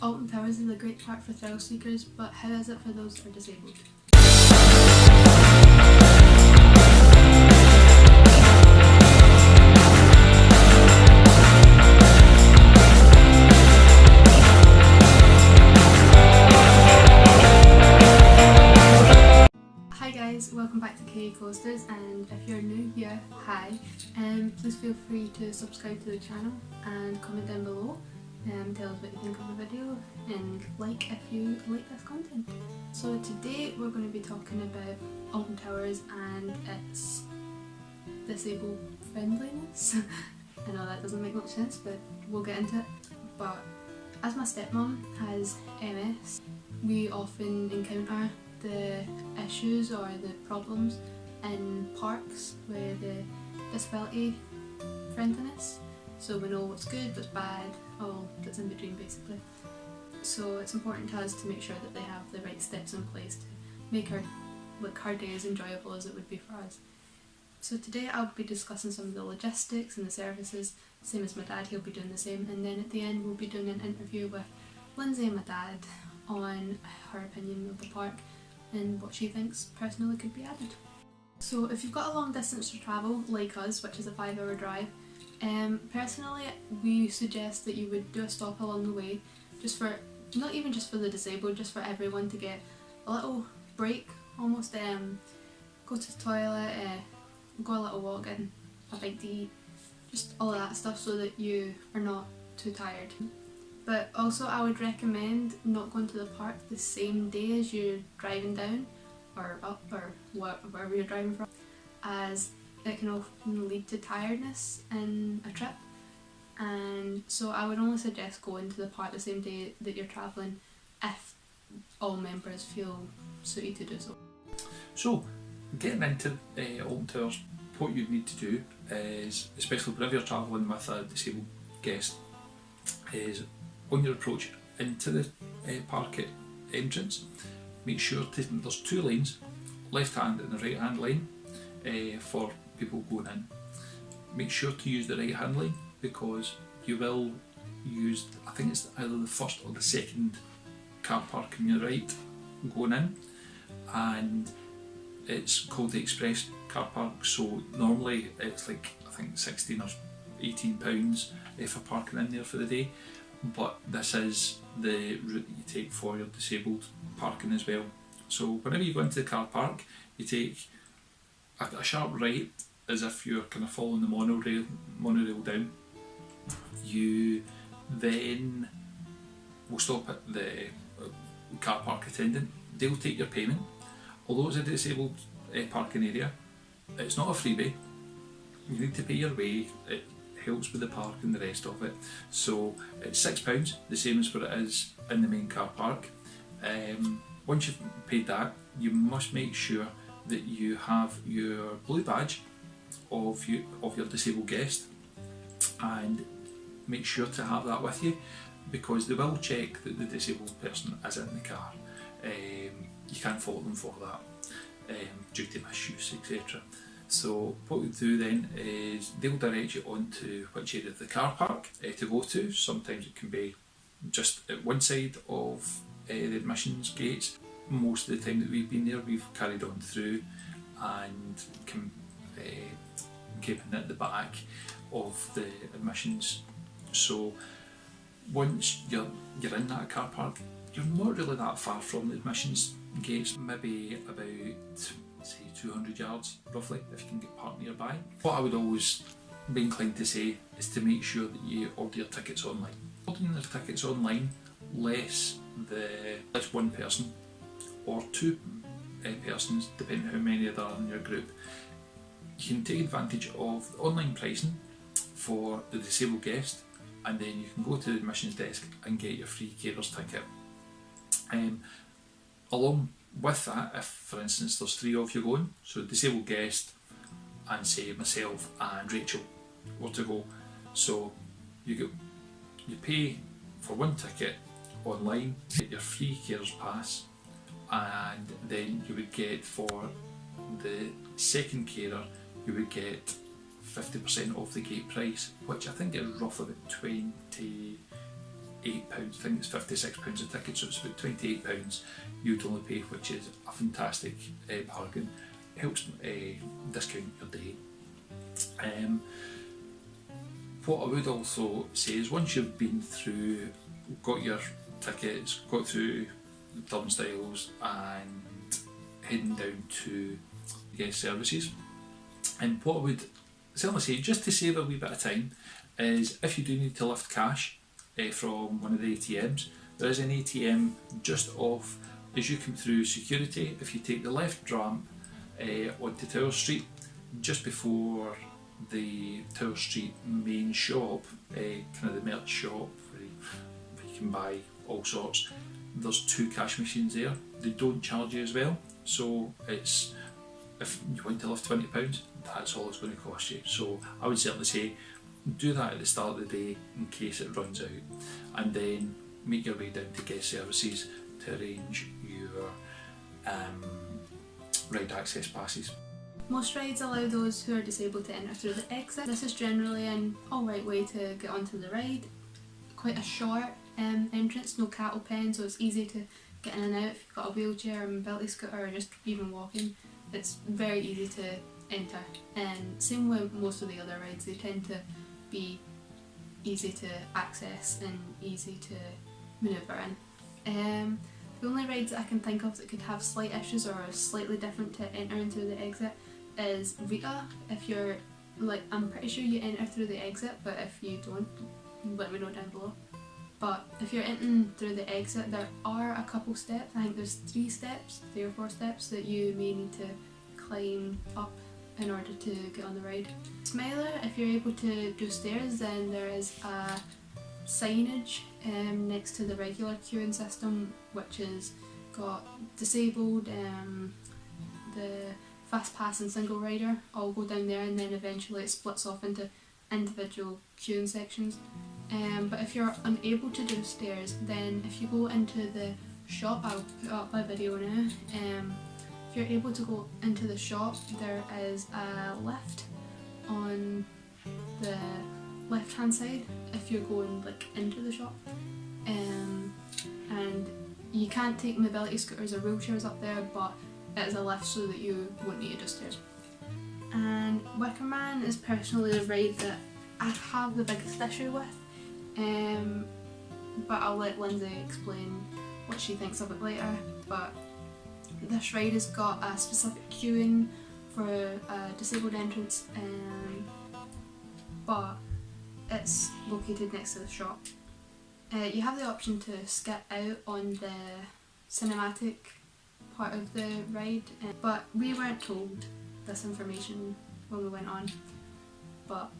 Alton Towers is a great park for thrill seekers, but how is it for those that are disabled? Hi guys, welcome back to KE Coasters, and if you're new here, hi. Please feel free to subscribe to the channel and comment down below. Tell us what you think of the video and like if you like this content. So today we're going to be talking about Alton Towers and its disabled friendliness. I know that doesn't make much sense, but we'll get into it. But as my stepmom has MS, we often encounter the issues or the problems in parks with the disability friendliness. So we know what's good, what's bad, all that's in between basically. So it's important to us to make sure that they have the right steps in place to make her day as enjoyable as it would be for us. So today I'll be discussing some of the logistics and the services, same as my dad, he'll be doing the same, and then at the end we'll be doing an interview with Lindsay and my dad on her opinion of the park and what she thinks personally could be added. So if you've got a long distance to travel like us, which is a 5-hour drive, personally we suggest that you would do a stop along the way, just for, not even just for the disabled, just for everyone to get a little break, almost go to the toilet, go a little walk, and a bite to eat, just all of that stuff so that you are not too tired. But also I would recommend not going to the park the same day as you're driving down or up or wherever you're driving from, as it can often lead to tiredness in a trip, and so I would only suggest going to the park the same day that you're travelling if all members feel suited to do so. So getting into Alton Towers, what you need to do is, especially whenever you're travelling with a disabled guest, is on your approach into the park entrance, make sure there's two lanes, left hand and the right hand lane for people going in. Make sure to use the right hand lane because you will use, I think it's either the first or the second car park on your right going in, and it's called the express car park, so normally it's like I think 16 or 18 pounds for parking in there for the day, but this is the route that you take for your disabled parking as well. So whenever you go into the car park, you take a sharp right as if you're kind of following the monorail down. You then will stop at the car park attendant. They'll take your payment. Although it's a disabled parking area, it's not a freebie. You need to pay your way. It helps with the park and the rest of it. So it's £6, the same as what it is in the main car park. Once you've paid that, you must make sure that you have your blue badge of your disabled guest, and make sure to have that with you because they will check that the disabled person is in the car. You can't fault them for that due to misuse, etc. So what we do then is they'll direct you onto which area of the car park to go to. Sometimes it can be just at one side of the admissions gates. Most of the time that we've been there, we've carried on through and came in at the back of the admissions. So once you're in that car park, you're not really that far from the admissions gates, maybe about say 200 yards roughly if you can get parked nearby. What I would always be inclined to say is to make sure that you order your tickets online. Ordering your tickets online lets one person or two persons, depending how many there are in your group. You can take advantage of the online pricing for the disabled guest, and then you can go to the admissions desk and get your free carer's ticket. Along with that, if for instance there's 3 of you going, so disabled guest and say myself and Rachel were to go, so you pay for one ticket online, get your free carer's pass, and then you would get for the second carer you would get 50% off the gate price, which I think is roughly about £28, I think it's £56 a ticket, so it's about £28 you'd only pay, which is a fantastic bargain. It helps discount your day. What I would also say is once you've been through, got your tickets, got through the turnstiles and heading down to guest services, and what I would certainly say, just to save a wee bit of time, is if you do need to lift cash from one of the ATMs, there is an ATM just off as you come through security. If you take the left ramp onto Tower Street, just before the Tower Street main shop, kind of the merch shop where you can buy all sorts, there's 2 cash machines there. They don't charge you as well, so it's, if you want to lift £20, that's all it's going to cost you. So I would certainly say do that at the start of the day in case it runs out, and then make your way down to guest services to arrange your ride access passes. Most rides allow those who are disabled to enter through the exit. This is generally an alright way to get onto the ride. Quite a short entrance, no cattle pen, so it's easy to get in and out if you've got a wheelchair or mobility scooter or just even walking. It's very easy to enter, and same with most of the other rides, they tend to be easy to access and easy to manoeuvre in. The only rides that I can think of that could have slight issues or are slightly different to entering through the exit is Rita. If you're, like, I'm pretty sure you enter through the exit, but if you don't, let me know down below. But if you're entering through the exit, there are a couple steps, I think there's 3 or 4 steps that you may need to climb up in order to get on the ride. Smiler, if you're able to do stairs, then there is a signage next to the regular queuing system, which has got disabled, the fast pass and single rider all go down there, and then eventually it splits off into individual queuing sections. But if you're unable to do stairs, then if you go into the shop, I'll put up a video now, if you're able to go into the shop, there is a lift on the left hand side if you're going like into the shop, and you can't take mobility scooters or wheelchairs up there, but it is a lift so that you won't need to do stairs. And Wicker Man is personally the ride that I have the biggest issue with, but I'll let Lindsay explain what she thinks of it later. But this ride has got a specific queuing for a disabled entrance, but it's located next to the shop. You have the option to skip out on the cinematic part of the ride, but we weren't told this information when we went on. But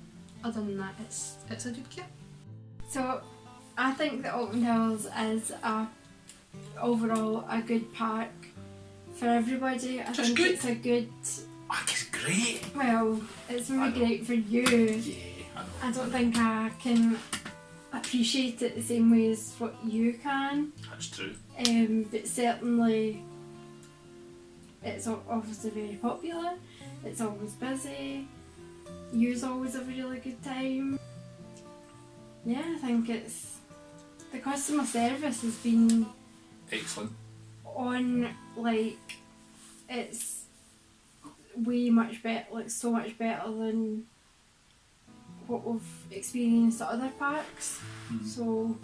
other than that, it's a good queue. So I think that Alton Hills is overall a good park for everybody. I think good. It's a good. It's great. Well, it's really great for you. Yeah, I know. I don't think I can appreciate it the same way as what you can. That's true. But certainly, it's obviously very popular. It's always busy. You's always have a really good time. Yeah, I think it's the customer service has been Excellent. on, like, it's way much better, like so much better than what we've experienced at other parks. So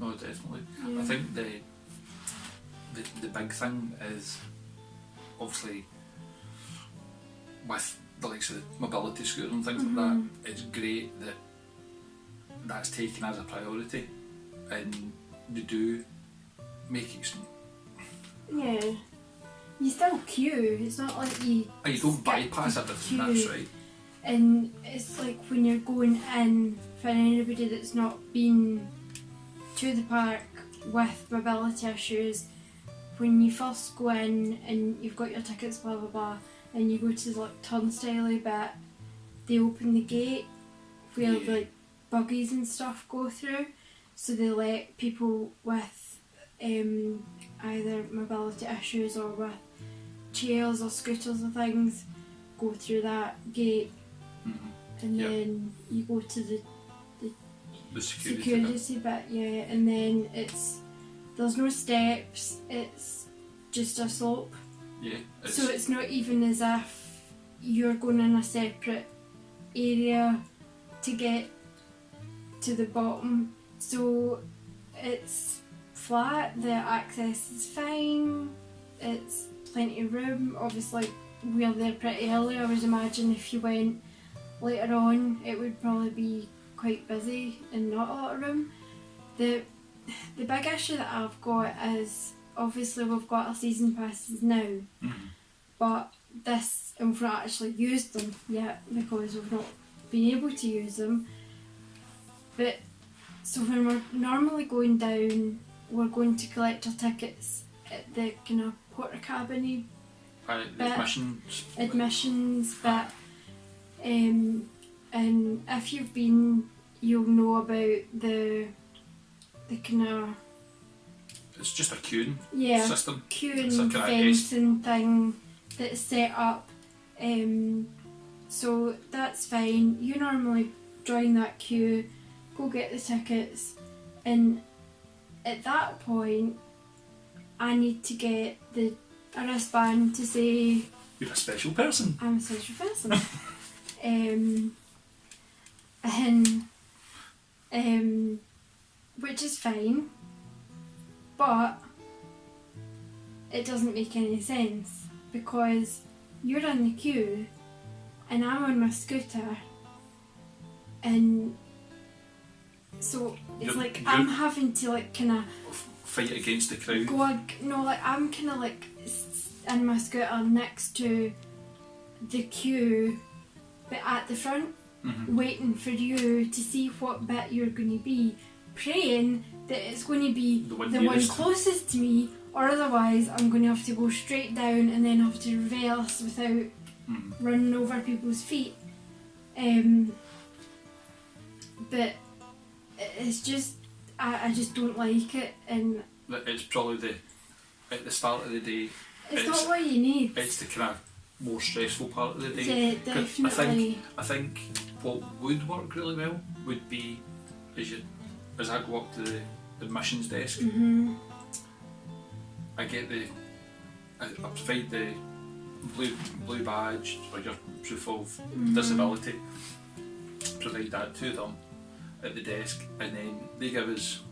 No, definitely. yeah. I think the big thing is obviously with the likes of the mobility scooter and things like that, it's great that that's taken as a priority, and they do make it. Yeah, you still queue. It's not like you. And you don't skip bypass the everything. queue. That's right. And it's like when you're going in, for anybody that's not been to the park with mobility issues, when you first go in and you've got your tickets, blah blah blah, and you go to the like turnstile bit, they open the gate where like buggies and stuff go through, so they let people with either mobility issues or with chairs or scooters or things go through that gate. And then you go to the the security bit, yeah, and then there's no steps, it's just a slope. Yeah. So it's not even as if you're going in a separate area to get to the bottom. So it's flat, the access is fine, it's plenty of room. Obviously we're there pretty early. I would imagine if you went later on it would probably be quite busy and not a lot of room. The big issue that I've got is obviously we've got our season passes now, but we've not actually used them yet because we've not been able to use them. But so when we're normally going down, we're going to collect our tickets at the kind of porter cabin admissions bit. And if you've been, you'll know about the kind of... It's just a queuing system. Queuing fencing thing that's set up. So that's fine. You normally join that queue, go get the tickets, and at that point I need to get a wristband to say you're a special person. I'm a special person. Which is fine, but it doesn't make any sense because you're in the queue and I'm on my scooter, and so it's I'm having to like kind of fight against the crowd. I'm kind of like in my scooter next to the queue, but at the front, waiting for you to see what bit you're going to be, praying that it's going to be the one closest to me, or otherwise I'm going to have to go straight down and then have to reverse without running over people's feet. But it's just, I just don't like it, and it's probably at the start of the day. It's not what you need. It's the kind of more stressful part of the day. Yeah, definitely. I think what would work really well would be as I go up to the admissions desk, I provide the blue badge or your proof of disability, provide that to them at the desk, and then they give us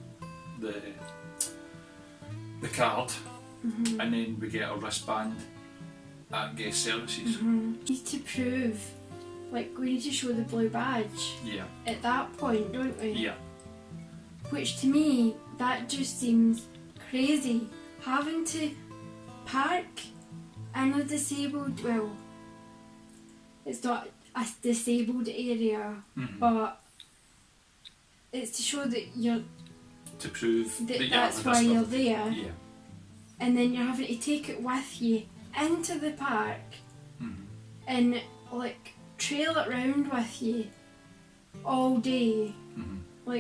the card, and then we get a wristband at guest services. We need to prove, we need to show the blue badge at that point, don't we? Yeah. Which to me, that just seems crazy. Having to park in a disabled, it's not a disabled area, but it's to show that you're... To prove that that's why you're there. Yeah. And then you're having to take it with you into the park and trail it round with you all day.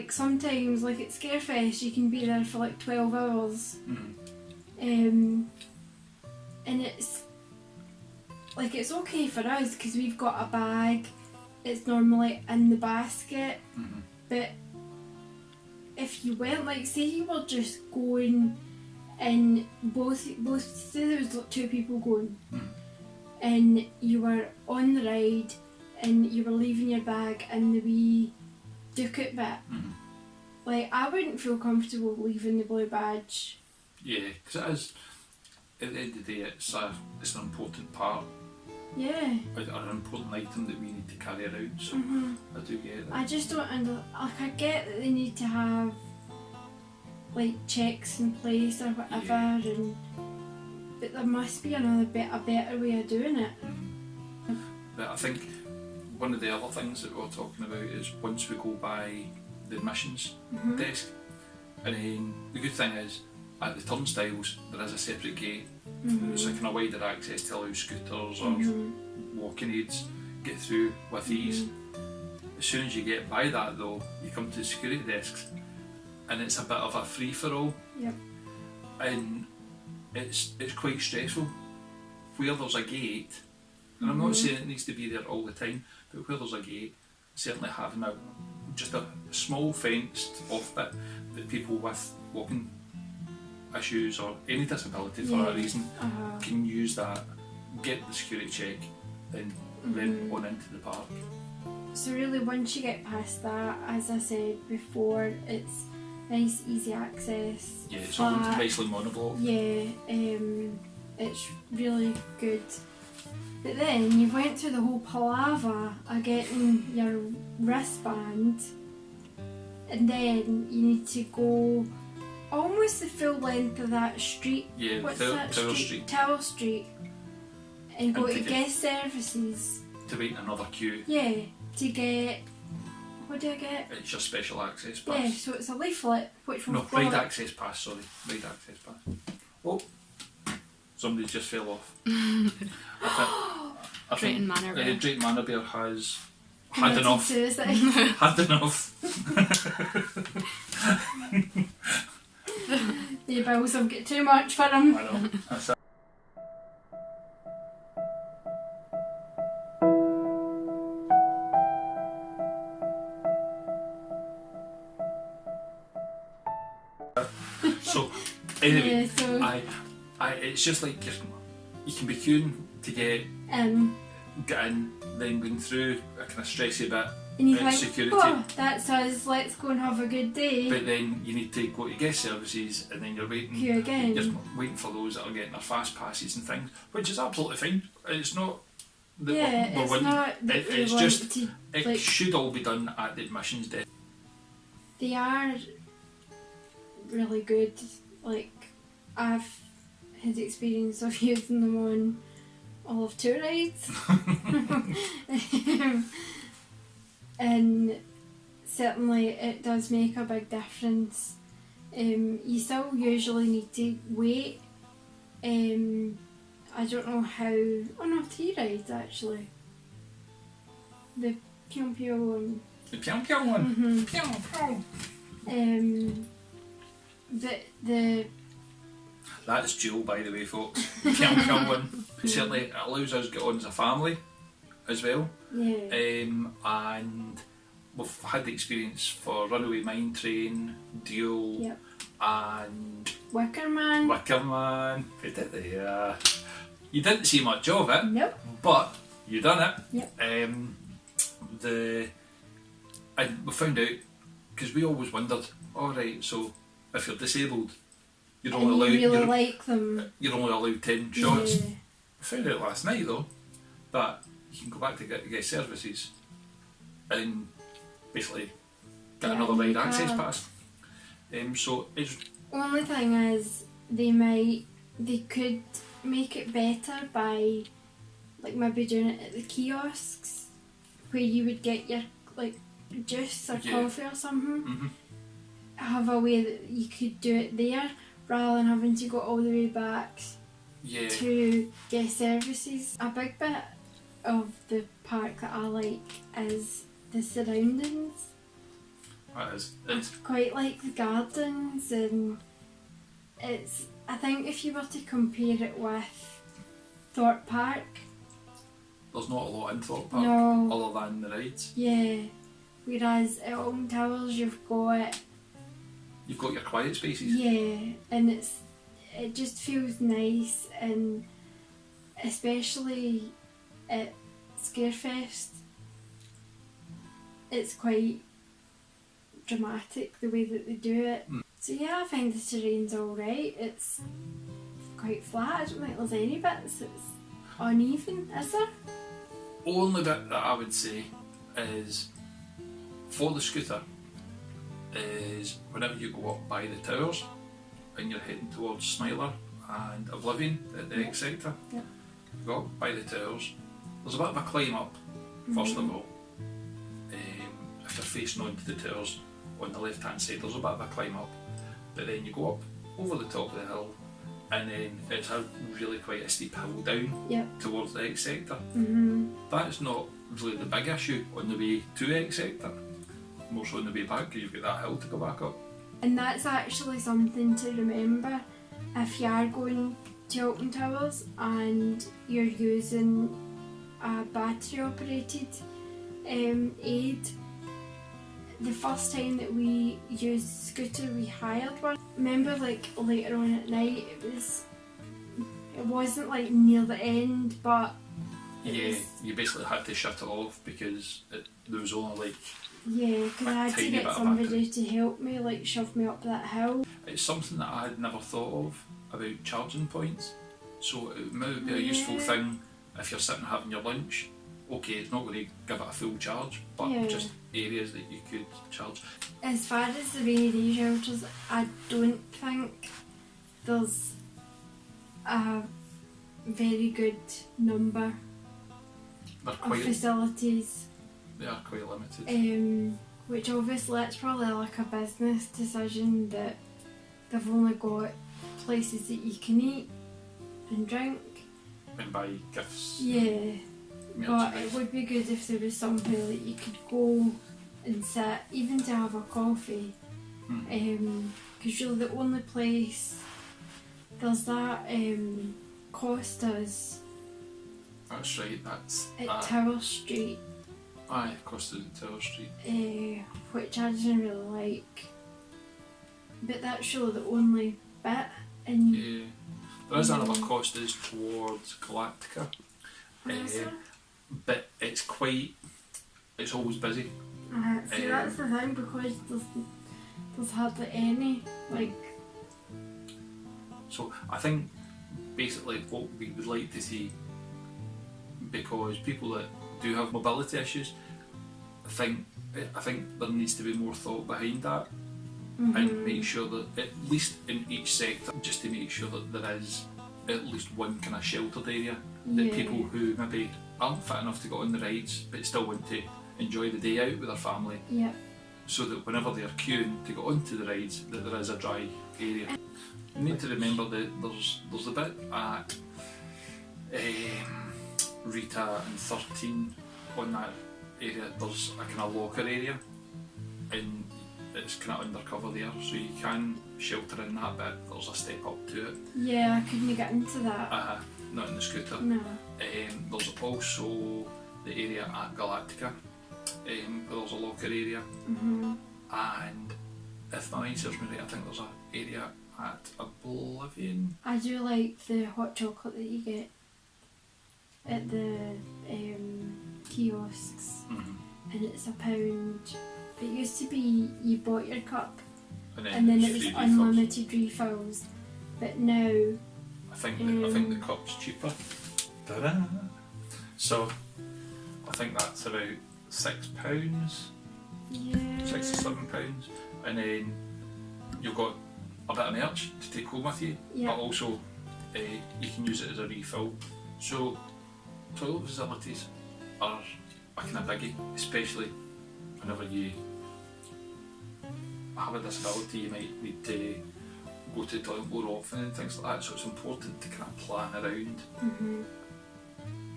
Sometimes, at Scarefest, you can be there for 12 hours. And it's it's okay for us because we've got a bag, it's normally in the basket, but if you went, say you were just going and both say there was two people going, and you were on the ride and you were leaving your bag in the wee ducat bit, I wouldn't feel comfortable leaving the blue badge. Yeah, because it is, at the end of the day, it's an important part. Yeah. An important item that we need to carry around, so I do get that. I just don't I get that they need to have checks in place or whatever, but there must be a better way of doing it. But I think one of the other things that we're talking about is once we go by the admissions desk, and then the good thing is at the turnstiles there is a separate gate. It's a kind of wider access to allow scooters or walking aids get through with ease. As soon as you get by that though, you come to the security desks and it's a bit of a free-for-all. Yep. And it's quite stressful. Where there's a gate, and I'm not saying it needs to be there all the time, but where there's a gate, certainly having a just a small fenced off bit that people with walking issues or any disability for that reason can use that, get the security check, and then on into the park. So really, once you get past that, as I said before, it's nice, easy access. Yeah, it's all nicely monoblock. Yeah, it's really good. But then you went through the whole palaver of getting your wristband, and then you need to go almost the full length of that street. Yeah, What's Tower that Street. Tower Street. And go And to to guest services. To wait in another queue. Yeah, to get... What do I get? It's your special access pass. Yeah, so it's a leaflet which will No, ride access pass, sorry. Ride access pass. Oh, somebody just fell off. I think Drayton Manor Bear. Drayton Manor Bear has had enough. Suicide. Had enough. The bills have got too much for him. I know. That's it. So, anyway, Yeah, so it's just like you can be queuing to get in, then going through a kind of stressy bit, and you at think, security. oh, that's us, let's go and have a good day. But then you need to go to guest services, and then you're waiting. Queue again. You're waiting for those that are getting their fast passes and things, which is absolutely fine. It's not that Yeah, we're it's winning. not that It's we want just to, it like, should all be done at the admissions desk. they are really good. Like, I've had experience of using them on all of 2 rides. And certainly it does make a big difference. You still usually need to wait. I don't know how... Oh no, 3 rides actually. The Pyong Pyong one. The Pyong Pyong one. Mm-hmm. Pyong Pyong. The That's Jewel, by the way, folks. The Pyong Pyong one. Certainly it allows us to get on as a family as well. yeah. And we've had the experience for Runaway Mine Train, Duel, Yep. and Wicker Man. Wickerman. Put it there. You didn't see much of it, Nope. but you done it. Yep. And we found out, because we always wondered, alright, so if you're disabled, you're And only you allowed really like them. you're only allowed 10 shots. Yeah. We found out last night though that you can go back to guest services and basically get Yeah, another ride you access can. pass. So it's Only thing is, they could make it better by, like, maybe doing it at the kiosks where you would get your, like, juice or Yeah. coffee or something. mhm. Have a way that you could do it there rather than having to go all the way back Yeah, to guest services. A big bit of the park that I like is the surroundings. that is. It's Quite like the gardens, and it's, I think if you were to compare it with Thorpe Park, there's not a lot in Thorpe Park no, other than the rides. yeah, whereas at Alton Towers you've got, You've got your quiet spaces. yeah, and it just feels nice, and especially at Scarefest it's quite dramatic the way that they do it. So yeah, I think the terrain's alright. It's quite flat. I don't think there's any bits that's uneven, is there? Only bit that I would say is for the scooter is whenever you go up by the towers and you're heading towards Smiler and Oblivion at the X sector, Yep. you go up by the towers, there's a bit of a climb up first of all. If you're facing onto the towers on the left hand side, there's a bit of a climb up, but then you go up over the top of the hill and then it's a really quite a steep hill down Yep. towards the X sector. Mm-hmm. That's not really the big issue on the way to X sector, more so on the way back because you've got that hill to go back up. And that's actually something to remember if you are going to Alton Towers and you're using a battery operated aid. the first time that we used scooter, we hired one. Remember, like later on at night, it wasn't like near the end, but yeah, you basically had to shut it off because there was only like yeah, because I had to tiny get bit of somebody to help me, like shove me up that hill. It's something that I had never thought of about charging points. So it might be a useful Yeah. thing if you're sitting having your lunch. Okay, it's not going to give it a full charge, but Yeah. just areas that you could charge. As far as the rainy day shelters, I don't think there's a very good number They're of quite, facilities. they are quite limited. Which obviously it's probably like a business decision that they've only got places that you can eat and drink. And buy gifts. Yeah, but merchandise. it would be good if there was somewhere that you could go and sit, even to have a coffee. Because you're the only place. There's that Costa's That's right, that's at Tower Street, aye, Costa Tower Street. which I didn't really like. But that's surely the only bit. And Yeah. There is another Costa's towards Galactica. Also, But it's always busy. see, that's the thing, because there's hardly any. Like, So I think basically what we would like to see, because people that do have mobility issues, I think there needs to be more thought behind that, and make sure that at least in each sector, just to make sure that there is at least one kind of sheltered area that Yeah. people who maybe aren't fit enough to go on the rides but still want to enjoy the day out with their family, yeah. so that whenever they're queuing to go onto the rides, that there is a dry area. You need to remember that there's a bit at Rita and 13 on that area. There's a kind of locker area, and it's kind of undercover there, so you can shelter in that bit. There's a step up to it. Yeah, I couldn't get into that. Not in the scooter. No. There's also the area at Galactica, where there's a locker area, and if my mind serves me right, I think there's an area at Oblivion. I do like the hot chocolate that you get at the kiosks, and it's £1. It used to be you bought your cup and then it was free refills. unlimited refills, but now I think the cup's cheaper. Ta-da! So I think that's about £6, yeah, £6 or £7, and then you've got a bit of merch to take home with you, Yeah. but also you can use it as a refill. So toilet facilities are a kind of biggie, especially whenever you have a disability. You might need to go to the toilet more often and things like that, so it's important to kind of plan around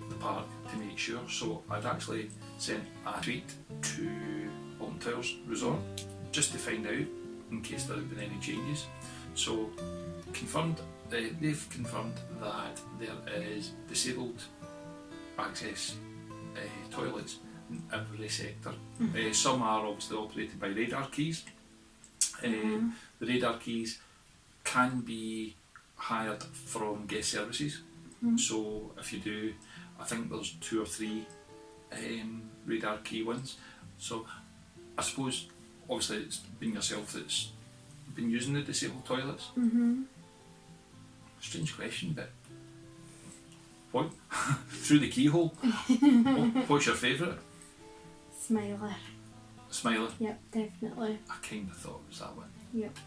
the park to make sure. So I'd actually sent a tweet to Alton Towers Resort just to find out in case there had been any changes. So confirmed, they've confirmed that there is disabled access toilets in every sector. Some are obviously operated by radar keys. The radar keys can be hired from guest services. So if you do, I think there's 2 or 3 radar key ones. So I suppose obviously it's been yourself that's been using the disabled toilets. Strange question, but what? Through the keyhole? What's your favourite? Smiler. Smiler? Yep, definitely. I kind of thought it was that one. Yep.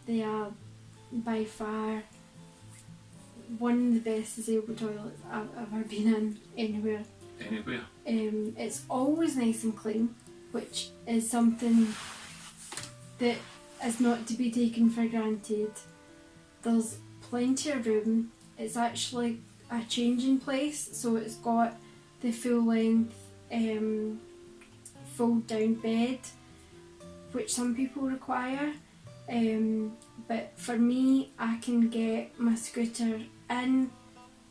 They are by far one of the best disabled toilets I've ever been in anywhere. Anywhere? It's always nice and clean, which is something that is not to be taken for granted. There's plenty of room. It's actually a changing place, so it's got the full length fold down bed, which some people require, but for me, I can get my scooter in,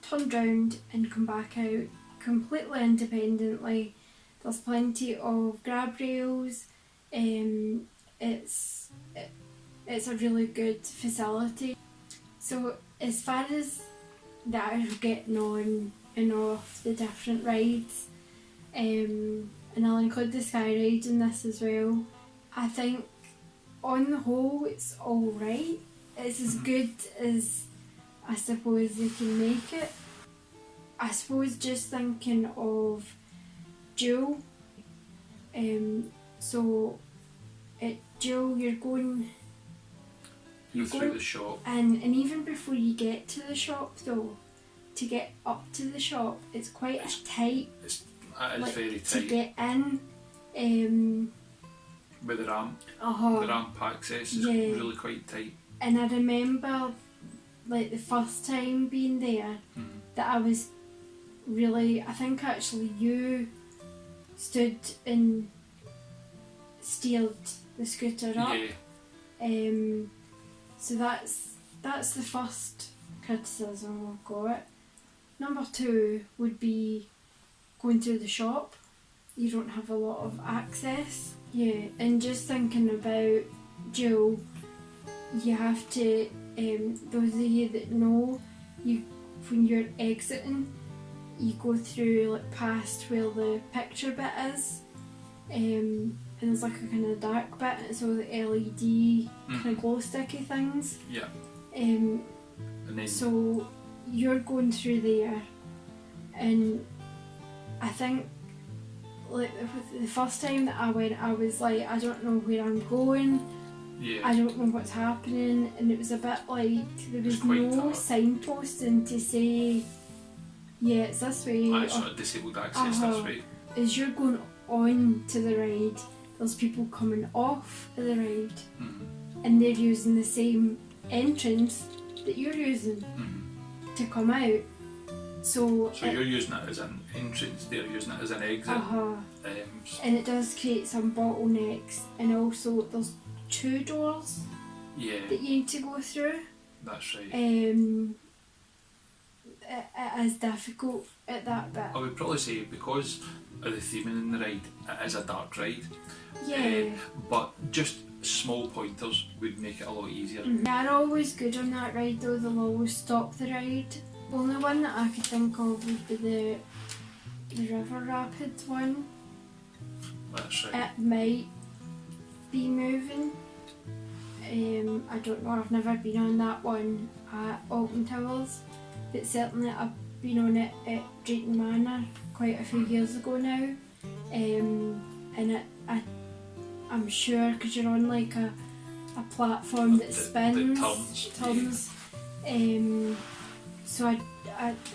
turned round and come back out completely independently. There's plenty of grab rails, It's a really good facility. So as far as the actual getting on and off the different rides, and I'll include the sky ride in this as well, I think on the whole it's alright. It's as good as I suppose they can make it. I suppose just thinking of Jewel, so at Jewel you're going through the shop. And even before you get to the shop though, to get up to the shop, it's quite tight. It is very tight. To get in, with the ramp. The ramp access is really quite tight. And I remember, like the first time being there, that I was really, I think actually you stood and steered the scooter up. Yeah. So that's the first criticism I've got. Number 2 would be going through the shop. You don't have a lot of access. Yeah, and just thinking about Jill, you have to, those of you that know, when you're exiting, you go through like past where the picture bit is, and there's like a kind of dark bit, and it's all the LED kind of glow sticky things. Yeah. And then so you're going through there, and I think like the first time that I went, I was like, I don't know where I'm going. Yeah. I don't know what's happening, and it was a bit like there was no signposting to say, yeah, it's this way. It's sort of disabled access this way. As you're going on to the ride, there's people coming off of the ride, and they're using the same entrance that you're using to come out. So you're using it as an entrance, they're using it as an exit. And it does create some bottlenecks, and also there's 2 doors that you need to go through. That's right. It is difficult at that bit. I would probably say because of the theming in the ride, it is a dark ride. Yeah. But just small pointers would make it a lot easier. They're always good on that ride though, they'll always stop the ride. The only one that I could think of would be the River Rapids one. That's right. It might be moving. I don't know, I've never been on that one at Alton Towers, but certainly I've been on it at Drayton Manor quite a few years ago now. And I'm sure, because you're on like a platform that spins, that turns. So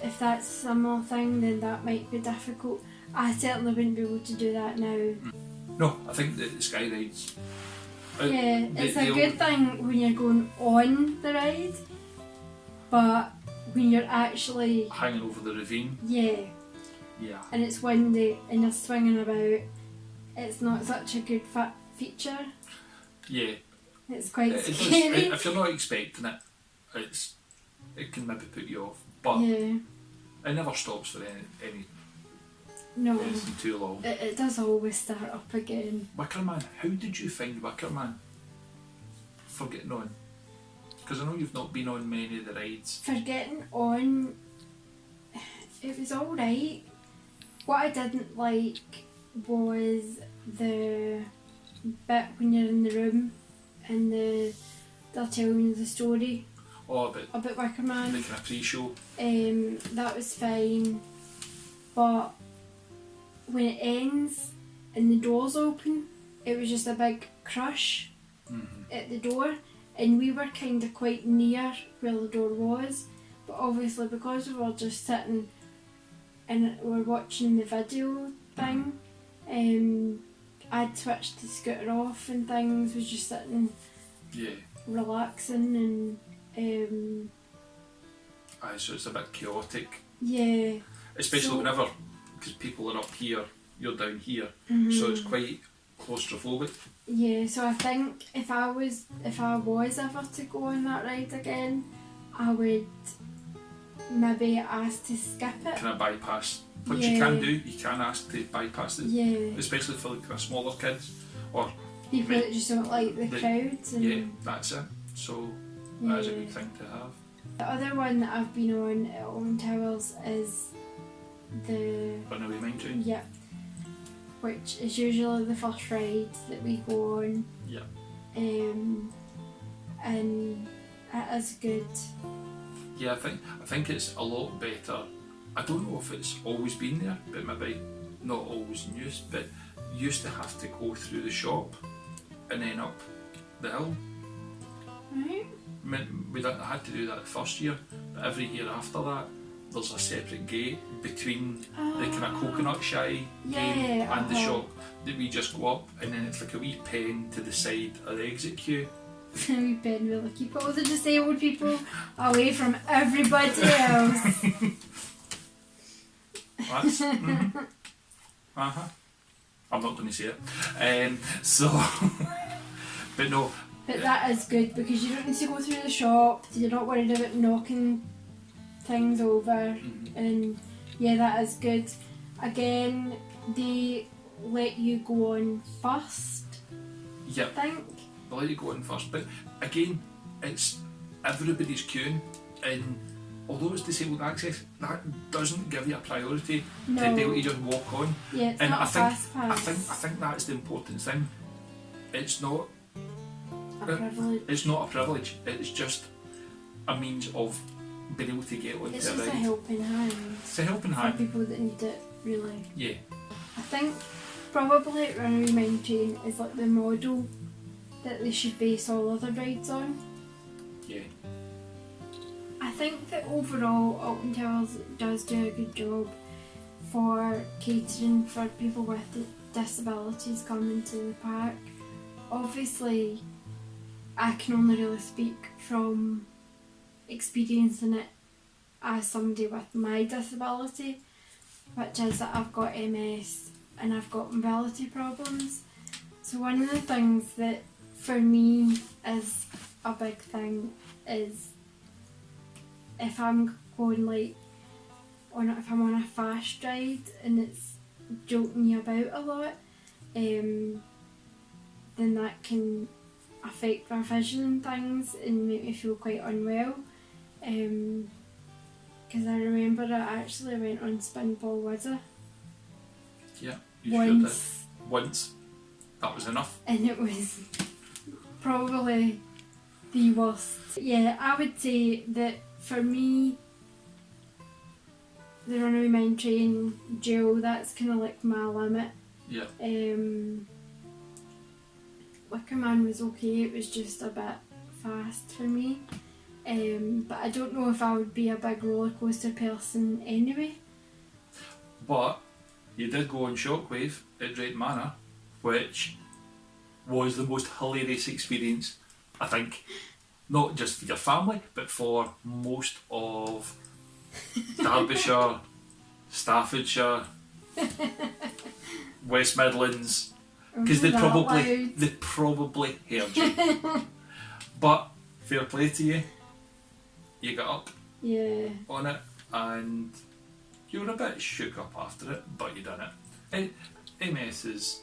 if that's a similar thing, then that might be difficult. I certainly wouldn't be able to do that now. No, I think the sky rides. It's a good thing when you're going on the ride, but when you're actually hanging over the ravine. Yeah. And it's windy and you're swinging about, it's not such a good feature. Yeah. It's quite scary. If you're not expecting it, it can maybe put you off. But it never stops for anything too long. It does always start up again. Wickerman, how did you find Wickerman for getting on? Because I know you've not been on many of the rides. For getting on, it was alright. What I didn't like was the bit when you're in the room and they're telling you the story about Wickerman. Like a pre-show. That was fine, but when it ends and the doors open, it was just a big crush at the door, and we were kind of quite near where the door was, but obviously because we were just sitting and we were watching the video thing, I'd switched the scooter off and things, was just sitting relaxing, and so it's a bit chaotic. Yeah. Especially whenever, because people are up here, you're down here, so it's quite claustrophobic. Yeah, so I think if I was ever to go on that ride again, I would maybe ask to skip it. Can I bypass? Which you can do, you can ask to bypass it. Yeah. Especially for the smaller kids, or People that just don't like the crowds. And yeah, that's it. So that's a good thing to have. The other one that I've been on at Alton Towers is the Runaway Mine Train. Yep. Which is usually the first ride that we go on. Yeah. And it is good. Yeah, I think it's a lot better. I don't know if it's always been there, but maybe not always in use. But you used to have to go through the shop and then up the hill. Right. We had to do that the first year, but every year after that, there's a separate gate between the kind of coconut shy game and the shop that we just go up, and then it's like a wee pen to the side of the exit queue. We pen will keep all the disabled people away from everybody else. That's I'm not going to say it. So, but no. But that is good because you don't need to go through the shop. You're not worried about knocking things over, and yeah, that is good. Again, they let you go on first. Yep. I think. They'll let you go in first, but again, it's everybody's queuing, and although it's disabled access, that doesn't give you a priority to be able to just walk on. Yeah, it's and not I a think, fast pass. I think that's the important thing. It's not a privilege. It's not a privilege. It's just a means of being able to get onto It's a just ride. a helping hand. It's a helping for hand. people that need it, really. Yeah. I think probably Runaway Mine Train is like the model that they should base all other rides on. Yeah. I think that overall Alton Towers does do a good job for catering for people with disabilities coming to the park. Obviously, I can only really speak from experiencing it as somebody with my disability, which is that I've got MS and I've got mobility problems. So one of the things that for me is a big thing is if I'm going like if I'm on a fast ride and it's jolting you about a lot, then that can affect my vision and things and make me feel quite unwell. Because I remember I actually went on Spinball Wizard. Yeah, you once. Sure did. Once. That was enough. And it was probably the worst. Yeah, I would say that for me, the Runaway Mine Train duel, that's kind of like my limit. Yeah. Wicker Man was okay, it was just a bit fast for me. But I don't know if I would be a big roller coaster person anyway. But you did go on Shockwave at Drayton Manor, which was the most hilarious experience, I think, not just for your family, but for most of Derbyshire, Staffordshire, West Midlands, because they probably heard you. But fair play to you, you got up on it, and you were a bit shook up after it, but you done it. MS it's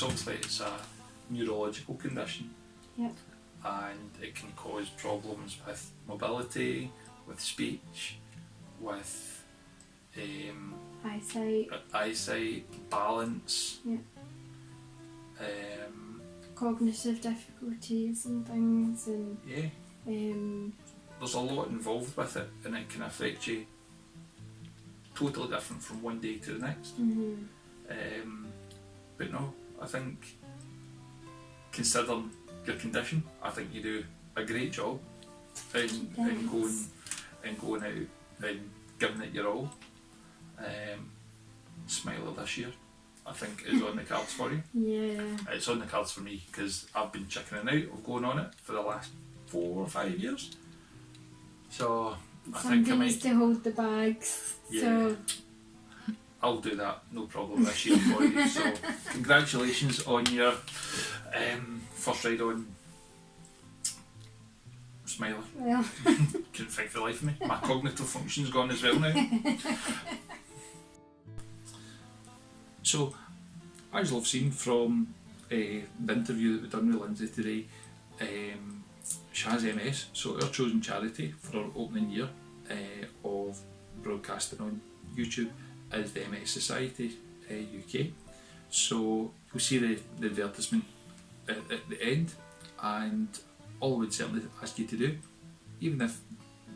obviously it's a neurological condition. Yep. And it can cause problems with mobility, with speech, with eyesight, balance. Yep. Cognitive difficulties and things, and yeah. There's a lot involved with it, and it can affect you totally different from one day to the next. But no, I think considering your condition, I think you do a great job in going out and giving it your all. Smiler this year, I think, is on the cards for you. Yeah. It's on the cards for me because I've been chickening out of going on it for the last 4 or 5 years. So I think I Somebody might. needs to hold the bags. Yeah. So I'll do that, no problem this year for you. So congratulations on your first ride on Smiler. well, Couldn't think for the life of me. My cognitive function's gone as well now. So, as you'll have seen from the interview that we've done with Lindsay today, she has MS, so our chosen charity for our opening year of broadcasting on YouTube is the MS Society UK. So you'll see the advertisement at the end, and all I would certainly ask you to do, even if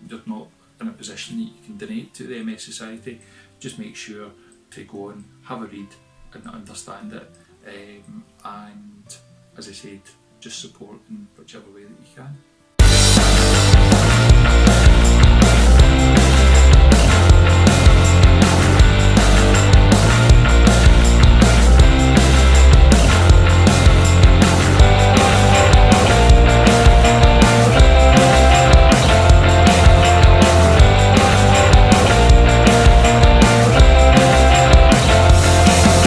you're not in a position that you can donate to the MS Society, just make sure to go and have a read and understand it, and as I said, just support in whichever way that you can.